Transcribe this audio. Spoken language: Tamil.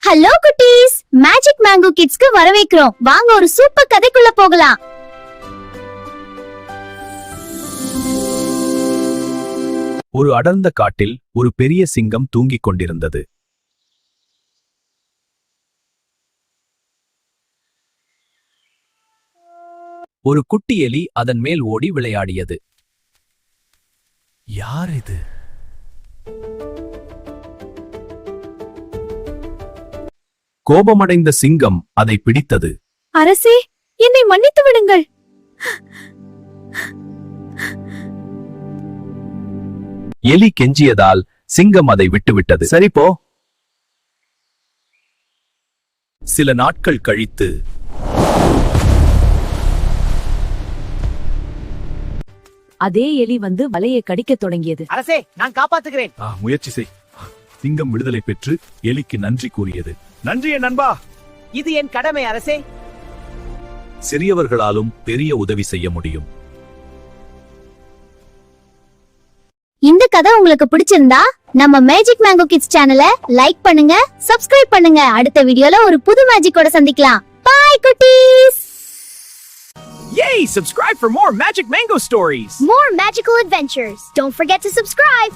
ஹலோ குட்டீஸ், மேஜிக் மேங்கோ கிட்ஸ்க்கு வரவேற்கிறோம். வாங்க ஒரு சூப்பர் கதைக்குள்ள போகலாம். ஒரு அடர்ந்த காட்டில் ஒரு பெரிய சிங்கம் தூங்கிக் கொண்டிருந்தது. ஒரு குட்டி எலி அதன் மேல் ஓடி விளையாடியது. யார் இது? கோபமடைந்த சிங்கம் அதை பிடித்தது. அரசே, என்னை மன்னித்து விடுங்கள். எலி கெஞ்சியதால் சிங்கம் அதை விட்டுவிட்டது. சரி போ. சில நாட்கள் கழித்து அதே எலி வந்து வலையை கடிக்கத் தொடங்கியது. அரசே, நான் காப்பாத்துகிறேன். முயற்சி செய். சிங்கம் விடுதலை பெற்று எலிக்கு நன்றி கூறியது. நன்றி என் நண்பா. இது என் கடமை அரசே. சிறியவர்களாலும் பெரிய உதவி செய்ய முடியும். இந்த கதை உங்களுக்கு பிடிச்சிருந்தா நம்ம மேஜிக் மேங்கோ கிட்ஸ் சேனலை லைக் பண்ணுங்க, சப்ஸ்கிரைப் பண்ணுங்க. அடுத்த வீடியோல ஒரு புது மேஜிக்கோட சந்திக்கலாம். பை குட்டீஸ். Yay! Subscribe for more Magic Mango stories. More magical adventures. Don't forget to subscribe.